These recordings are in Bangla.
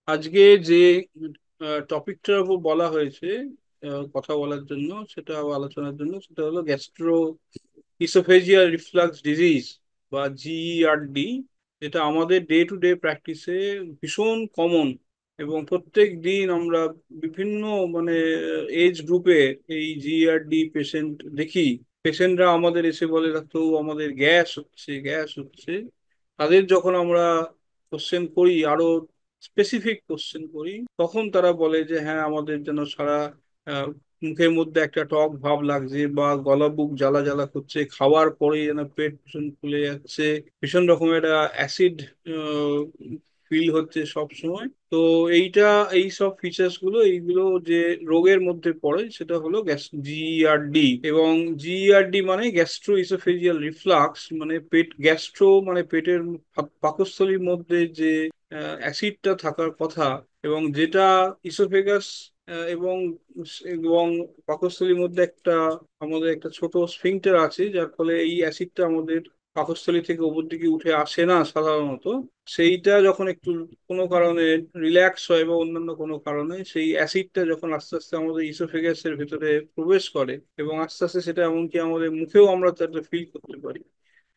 আজকে যে টপিকটার উপর বলা হয়েছে কথা বলার জন্য, সেটা আলোচনার জন্য, সেটা হলো গ্যাস্ট্রো ইসোফেজিয়াল রিফ্লাক্স ডিজিজ বা জিইআরডি, যেটা আমাদের ডে টু ডে প্র্যাকটিসে ভীষণ কমন। এবং প্রত্যেক দিন আমরা বিভিন্ন মানে এজ গ্রুপে এই জিইআরডি পেশেন্ট দেখি। পেশেন্টরা আমাদের এসে বলে, ডাক্তারবাবু আমাদের গ্যাস হচ্ছে, গ্যাস হচ্ছে। তাদের যখন আমরা কোশ্চেন করি, আরো স্পেসিফিক কোশ্চেন করি, তখন তারা বলে যে হ্যাঁ, আমাদের যেন সারা মুখের মধ্যে একটা টক ভাব লাগছে, বা গলা বুক জ্বালা জ্বালা করছে, খাওয়ার পরেই যেন পেট ভীষণ ফুলে যাচ্ছে, ভীষণ রকমের একটা অ্যাসিড ফিল হচ্ছে সব সময়। তো এইটা, এই সব ফিচার্স গুলো, এইগুলো যে রোগের মধ্যে পড়ে, সেটা হলো জিইআরডি। এবং জিইআরডি মানে গ্যাস্ট্রো ইসোফেজিয়াল রিফ্লাক্স, মানে পেট গ্যাস্ট্রো মানে পেটের পাকস্থলীর মধ্যে যে অ্যাসিডটা থাকার কথা, এবং যেটা ইসোফেগাস এবং এবং পাকস্থলীর মধ্যে আমাদের একটা ছোট স্ফিংক্টার আছে, যার ফলে এই অ্যাসিডটা আমাদের পাকস্থলী থেকে উপর দিকে উঠে আসে না সাধারণত। সেইটা যখন একটু কোনো কারণে রিল্যাক্স হয়, বা অন্যান্য কোনো কারণে সেই অ্যাসিডটা যখন আস্তে আস্তে আমাদের ইসোফেগাসের ভেতরে প্রবেশ করে, এবং আস্তে আস্তে সেটা এমনকি আমাদের মুখেও আমরা তাটা ফিল করতে পারি,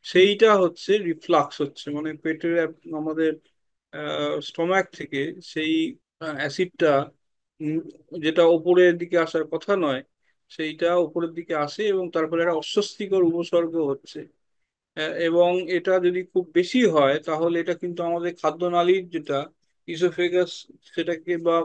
সেইটা হচ্ছে রিফ্লাক্স হচ্ছে। মানে পেটের আমাদের স্টমাক থেকে সেই অ্যাসিডটা, যেটা ওপরের দিকে আসার কথা নয়, সেইটা উপরের দিকে আসে, এবং তারপরে একটা অস্বস্তিকর উপসর্গ হচ্ছে। এবং এটা যদি খুব বেশি হয়, তাহলে এটা কিন্তু আমাদের খাদ্যনালীর যেটা ইসোফেগাস, সেটাকে বা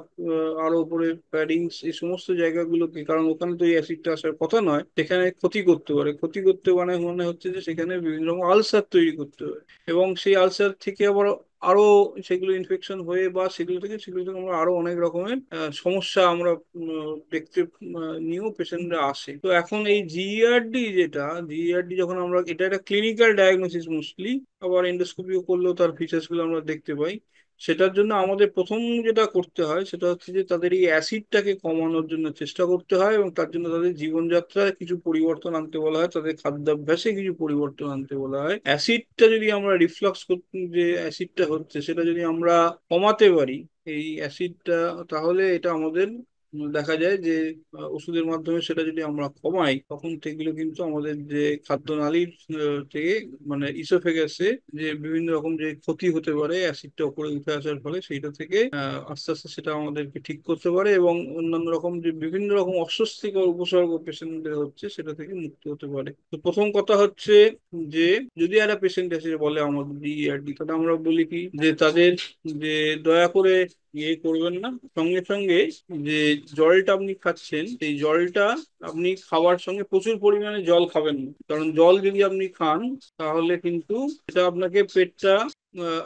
আরো উপরে প্যাডিংস, এই সমস্ত জায়গাগুলোকে, কারণ ওখানে তো এই অ্যাসিডটা আসার কথা নয়, সেখানে ক্ষতি করতে পারে। ক্ষতি করতে মানে মনে হচ্ছে যে সেখানে বিভিন্ন রকম আলসার তৈরি করতে পারে, এবং সেই আলসার থেকে আবার আরো সেগুলো ইনফেকশন হয়ে, বা সেগুলো থেকে আমরা আরো অনেক রকমের সমস্যা আমরা দেখতে নিয়েও পেশেন্টরা আসে। তো এখন এই জিইআরডি যখন আমরা, এটা একটা ক্লিনিক্যাল ডায়াগনোসিস মোস্টলি, আবার এন্ডোস্কোপিও করলেও তার ফিচার্স গুলো আমরা দেখতে পাই। সেটার জন্য আমাদের প্রথম যেটা করতে হয়, সেটা হচ্ছে যে তাদের এই অ্যাসিডটাকে কমানোর জন্য চেষ্টা করতে হয়, এবং তার জন্য তাদের জীবনযাত্রায় কিছু পরিবর্তন আনতে বলা হয়, তাদের খাদ্যাভ্যাসে কিছু পরিবর্তন আনতে বলা হয়। অ্যাসিডটা যদি আমরা রিফ্লাক্স করতে, যে অ্যাসিডটা হচ্ছে সেটা যদি আমরা কমাতে পারি, এই অ্যাসিডটা, তাহলে এটা আমাদের দেখা যায় যে ওষুধের মাধ্যমে সেটা যদি আমরা কমাই, তখন সেগুলো কিন্তু আমাদের যে খাদ্যনালীর থেকে, মানে ইসোফেগাসে যে বিভিন্ন রকম যে ক্ষতি হতে পারে অ্যাসিডটা উপরে উঠে আসার ফলে, সেইটা থেকে আস্তে আস্তে সেটা আমাদেরকে ঠিক করতে পারে, এবং অন্যান্য রকম যে বিভিন্ন রকম অস্বস্তিকর উপসর্গ পেশেন্টদের হচ্ছে, সেটা থেকে মুক্তি হতে পারে। তো প্রথম কথা হচ্ছে যে, যদি একটা পেশেন্ট এসে বলে আমাদের জিইআরডি, তাহলে আমরা বলি কি, যে তাদের, যে দয়া করে ইয়ে করবেন না, সঙ্গে সঙ্গে যে জলটা আপনি খাচ্ছেন, সেই জলটা আপনি খাওয়ার সঙ্গে প্রচুর পরিমাণে জল খাবেন না। কারণ জল যদি আপনি খান, তাহলে কিন্তু এটা আপনাকে পেটটা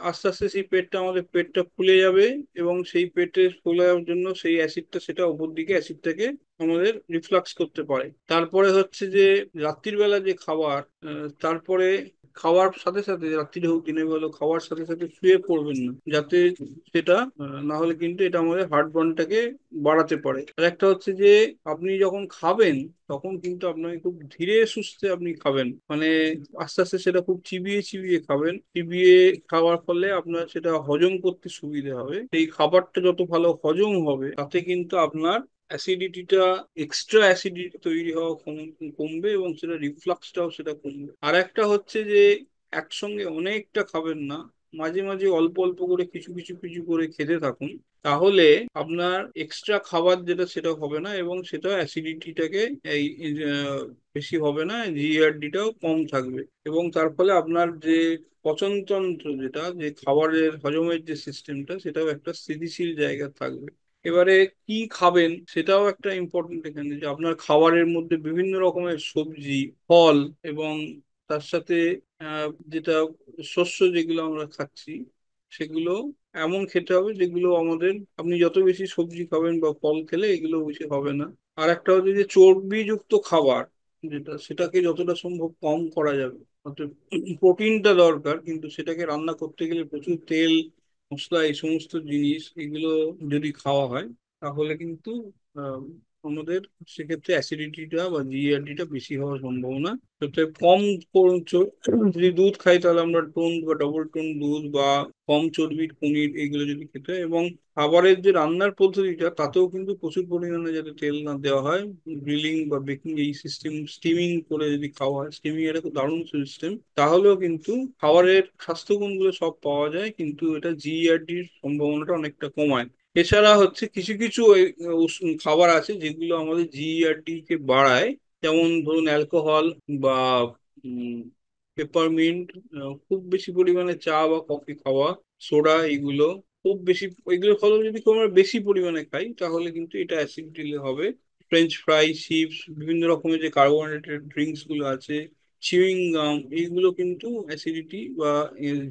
আস্তে আস্তে সেই পেটটা, আমাদের পেটটা ফুলে যাবে, এবং সেই পেটে ফোলার জন্য সেই অ্যাসিডটা, সেটা উপর দিকে অ্যাসিডটাকে আমাদের রিফ্লাক্স করতে পারে। তারপরে হচ্ছে যে রাত্রির বেলা যে খাবার, তারপরে খাওয়ার সাথে সাথে, রাত্রিরে হোক দিনের বেলা, খাওয়ার সাথে সাথে শুয়ে পড়বেন না, যাতে সেটা না হলে কিন্তু এটা আমাদের হার্টবার্নটাকে বাড়াতে পারে। আর একটা হচ্ছে যে, আপনি যখন খাবেন, তখন কিন্তু আপনাকে খুব ধীরে সুস্থে আপনি খাবেন, মানে আস্তে আস্তে সেটা খুব চিবিয়ে চিবিয়ে খাবেন। চিবিয়ে খাওয়ার ফলে আপনার সেটা হজম করতে সুবিধা হবে। এই খাবারটা যত ভালো হজম হবে, তাতে কিন্তু আপনার অ্যাসিডিটিটা, এক্সট্রা অ্যাসিডিটি তৈরি হওয়া কমবে, এবং সেটা রিফ্লাক্সটাও সেটা কমবে। আর একটা হচ্ছে যে, একসঙ্গে অনেকটা খাবেন না, মাঝে মাঝে অল্প অল্প করে কিছু কিছু কিছু করে খেতে থাকুন। তাহলে আপনার এক্সট্রা খাবার যেটা, সেটা হবে না, এবং সেটা অ্যাসিডিটিটাকে এই বেশি হবে না, জিআরডিটাও কম থাকবে। এবং তার ফলে আপনার যে পচনতন্ত্র, যেটা যে খাবারের হজমের যে সিস্টেমটা, সেটাও একটা স্থিতিশীল জায়গা থাকবে। এবারে কি খাবেন, সেটাও একটা ইম্পর্টেন্ট এখানে, যে আপনার খাবারের মধ্যে বিভিন্ন রকমের সবজি, ফল, এবং তার সাথে যেটা শস্য যেগুলো আমরা খাচ্ছি, সেগুলো এমন খেতে হবে যেগুলো আমাদের, আপনি যত বেশি সবজি খাবেন বা ফল খেলে এগুলো বেশি হবে না। আর একটা হচ্ছে যে চর্বিযুক্ত খাবার, যেটা সেটাকে যতটা সম্ভব কম করা যাবে। অর্থাৎ প্রোটিনটা দরকার, কিন্তু সেটাকে রান্না করতে গেলে প্রচুর তেল, মশলা, এই সমস্ত জিনিস, এগুলো যদি খাওয়া হয়, তাহলে কিন্তু আমাদের সেক্ষেত্রে অ্যাসিডিটিটা বা জিইআরডিটা বেশি হওয়ার সম্ভাবনা। যাতে কম যদি দুধ খাই তাহলে আমরা টোন বা ডবল টোন দুধ বা কম চর্বির পনির এইগুলো যদি খেতে হয়। এবং খাবারের যে রান্নার পদ্ধতিটা তাতেও কিন্তু প্রচুর পরিমাণে যাতে তেল না দেওয়া হয়, গ্রিলিং বা বেকিং এই সিস্টেম, স্টিমিং করে যদি খাওয়া হয়, স্টিমিং এটা খুব দারুণ সিস্টেম, তাহলেও কিন্তু খাবারের স্বাস্থ্যগুণগুলো সব পাওয়া যায়, কিন্তু এটা জিইআরডির সম্ভাবনাটা অনেকটা কমায়। এছাড়া হচ্ছে কিছু কিছু খাবার আছে যেগুলো আমাদের জিইআরডি কে বাড়ায়। যেমন ধরুন অ্যালকোহল বা পেপারমিন্ট, খুব বেশি পরিমাণে চা বা কফি খাওয়া, সোডা, এগুলো খুব বেশি, এগুলো ফলে যদি আমরা বেশি পরিমাণে খাই তাহলে কিন্তু এটা অ্যাসিডিটি হবে। ফ্রেঞ্চ ফ্রাই, চিপস, বিভিন্ন রকমের যে কার্বোহাইড্রেটেড ড্রিঙ্কস গুলো আছে, চিউইং গাম, এইগুলো কিন্তু অ্যাসিডিটি বা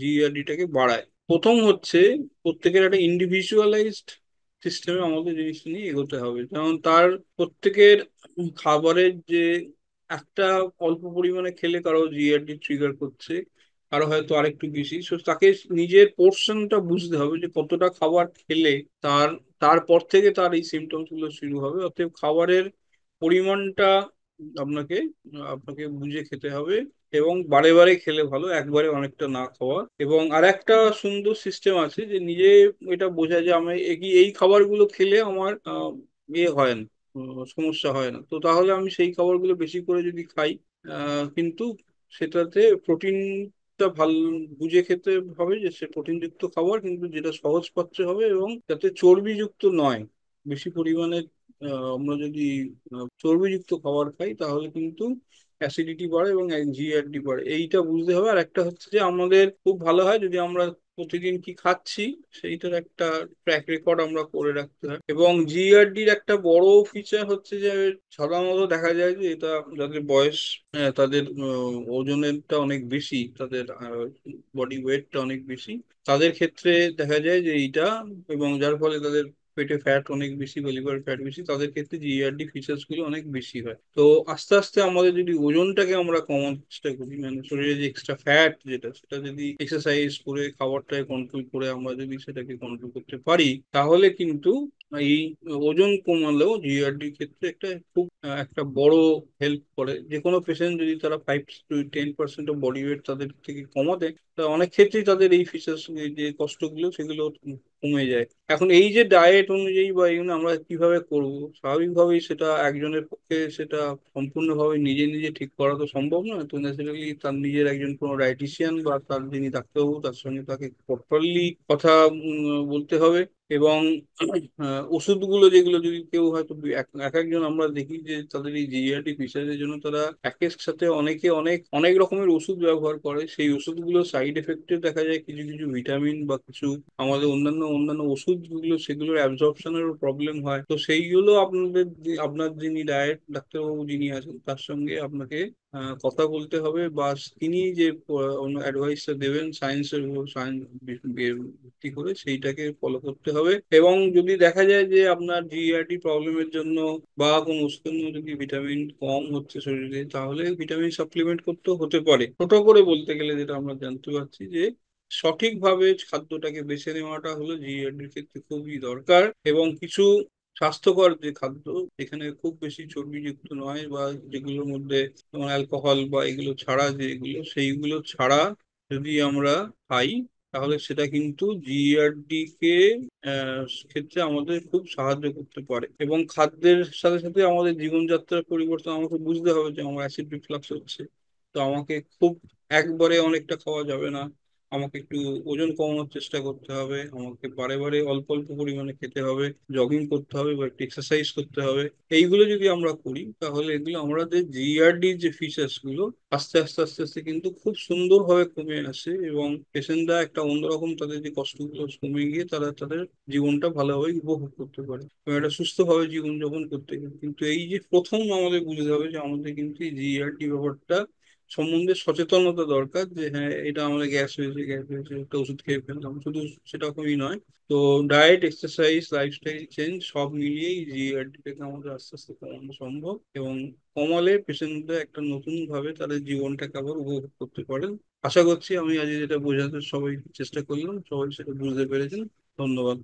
জিইআরডিটাকে বাড়ায়। প্রথম হচ্ছে প্রত্যেকের একটা ইন্ডিভিজুয়ালাইজড সিস্টেমে আমাদের জিনিসটা নিয়ে এগোতে হবে। যেমন তার প্রত্যেকের খাবারের যে একটা অল্প পরিমাণে খেলে কারো জিআরডি ট্রিগার করছে, কারো হয়তো আরেকটু বেশি, সো তাকে নিজের পোর্শনটা বুঝতে হবে যে কতটা খাবার খেলে তার, তারপর থেকে তার এই সিমটমস গুলো শুরু হবে। অতএব খাবারের পরিমাণটা আপনাকে আপনাকে বুঝে খেতে হবে, এবং বারে বারে খেলে ভালো, একবারে অনেকটা না খাওয়া। এবং আর একটা সুন্দর সিস্টেম আছে যে নিজে এটা বোঝা যে আমি এই খাবারগুলো খেলে আমার ইয়ে হয় না, সমস্যা হয় না, তো তাহলে আমি সেই খাবারগুলো বেশি করে যদি খাই, কিন্তু সেটাতে প্রোটিনটা ভালো বুঝে খেতে হবে, যে সে প্রোটিনযুক্ত খাবার কিন্তু যেটা সহজ পাচ্য হবে এবং যাতে চর্বিযুক্ত নয় বেশি পরিমাণে। আমরা যদি চর্বিযুক্ত খাবার খাই তাহলে কিন্তু অ্যাসিডিটি বাড়ে এবং জিআরডি বাড়ে, এইটা বুঝতে হবে। আর একটা হচ্ছে যে আমাদের খুব ভালো হয় যদি আমরা প্রতিদিন কি খাচ্ছি সেইটার একটা ট্র্যাক রেকর্ড আমরা করে রাখতে হয়। এবং জিআরডির একটা বড় ফিচার হচ্ছে যে সাধারণত দেখা যায় যে এটা যাদের বয়স, তাদের ওজনেরটা অনেক বেশি, তাদের বডি ওয়েটটা অনেক বেশি, তাদের ক্ষেত্রে দেখা যায় যে এইটা, এবং যার ফলে তাদের পেটে ফ্যাট অনেক বেশি বা লিভার ফ্যাট বেশি, তাদের ক্ষেত্রে জিআরডি ফিচার্স গুলো অনেক বেশি হয়। তো আস্তে আস্তে আমাদের যদি ওজনটাকে আমরা কমানোর চেষ্টা করি, মানে শরীরে যে এক্সট্রা ফ্যাট যেটা, সেটা যদি এক্সারসাইজ করে খাবারটাকে কন্ট্রোল করে আমরা যদি সেটাকে কন্ট্রোল করতে পারি, তাহলে কিন্তু এই ওজন কমালেও জিআরডির ক্ষেত্রে একটা খুব একটা বড় হেল্প করে। যে কোনো পেশেন্ট যদি তারা 5 to 10% অফ বডি ওয়েট তাদের থেকে কমাতে, তা অনেক ক্ষেত্রেই তাদের এই ফিচার্স, যে কষ্টগুলো সেগুলো কমে যায়। এখন এই যে ডায়েট অনুযায়ী বা এগুলো আমরা কিভাবে করব, স্বাভাবিকভাবেই সেটা একজনের পক্ষে সেটা সম্পূর্ণভাবে নিজে নিজে ঠিক করা তো সম্ভব নয়। তো ন্যাচারালি তার নিজের একজন কোনো ডায়েটিশিয়ান বা তার যিনি ডাক্তারবাবু তার সঙ্গে তাকে প্রপারলি কথা বলতে হবে। এবং ওষুধগুলো যেগুলো যদি কেউ হয়তো এক এক একজন আমরা দেখি যে তাদের এই জিআরডি ফিচারের জন্য তারা একের সাথে অনেকে অনেক অনেক রকমের ওষুধ ব্যবহার করে, সেই ওষুধগুলো সাইড এফেক্টে দেখা যায় কিছু কিছু ভিটামিন বা কিছু আমাদের অন্যান্য অন্যান্য ওষুধগুলো সেগুলোর অ্যাবজর্পশনেরও প্রবলেম হয়। তো সেইগুলো আপনাদের আপনার যিনি ডাক্তারবাবু যিনি আছেন তার সঙ্গে আপনাকে কথা বলতে হবে, বা তিনি যে অ্যাডভাইসটা দেবেন সায়েন্সের উপর, সায়েন্স ভিত্তি করে সেইটাকে ফলো করতে হবে। এবং যদি দেখা যায় যে আপনার জিআরডি প্রবলেমের জন্য বা কোনো ওষুধের মধ্যে যদি ভিটামিন কম হচ্ছে শরীরে, তাহলে ভিটামিন সাপ্লিমেন্ট করতেও হতে পারে। ছোট করে বলতে গেলে যেটা আমরা জানতে পারছি যে সঠিকভাবে খাদ্যটাকে বেছে নেওয়াটা হলো জিএডির ক্ষেত্রে খুবই দরকার। এবং কিছু স্বাস্থ্যকর যে খাদ্য, এখানে খুব বেশি চর্বিযুক্ত নয়, বা যেগুলোর মধ্যে যেমন অ্যালকোহল বা এগুলো ছাড়া, যেগুলো সেইগুলো ছাড়া যদি আমরা খাই, তাহলে সেটা কিন্তু জিআরডি কে ক্ষেত্রে আমাদের খুব সাহায্য করতে পারে। এবং খাদ্যের সাথে সাথে আমাদের জীবনযাত্রার পরিবর্তন আমাকে বুঝতে হবে যে আমার অ্যাসিড রিফ্লাক্স হচ্ছে, তো আমাকে খুব একবারে অনেকটা খাওয়া যাবে না, আমাকে একটু ওজন কমানোর চেষ্টা করতে হবে, আমাকে বারে বারে অল্প অল্প পরিমাণে খেতে হবে, জগিং করতে হবে বা একটু এক্সারসাইজ করতে হবে। এইগুলো যদি আমরা করি তাহলে এগুলো আমাদের জিআরডির যে ফিচার্স গুলো আস্তে আস্তে আস্তে আস্তে কিন্তু খুব সুন্দরভাবে কমে আসে, এবং পেশেন্টরা একটা অন্যরকম তাদের যে কষ্টগুলো কমে গিয়ে তারা তাদের জীবনটা ভালোভাবে উপভোগ করতে পারে এবং একটা সুস্থভাবে জীবনযাপন করতে পারে। কিন্তু এই যে প্রথম আমাদের বুঝতে হবে যে আমাদের কিন্তু এই জিআরডি ব্যাপারটা সম্বন্ধে সচেতনতা দরকার, যে হ্যাঁ এটা আমাদের গ্যাস হয়েছে একটা ওষুধ খেয়ে ফেললাম, শুধু সেরকমই নয়। তো ডায়েট, এক্সারসাইজ, লাইফস্টাইল চেঞ্জ সব মিলিয়েই জিআরডিটাকে আমাদের আস্তে আস্তে কমানো সম্ভব, এবং কমালে পেশেন্টরা একটা নতুন ভাবে তাদের জীবনটাকে আবার উপভোগ করতে পারেন। আশা করছি আমি আজ যেটা বোঝাতে সবাই চেষ্টা করলাম সবাই সেটা বুঝতে পেরেছেন। ধন্যবাদ।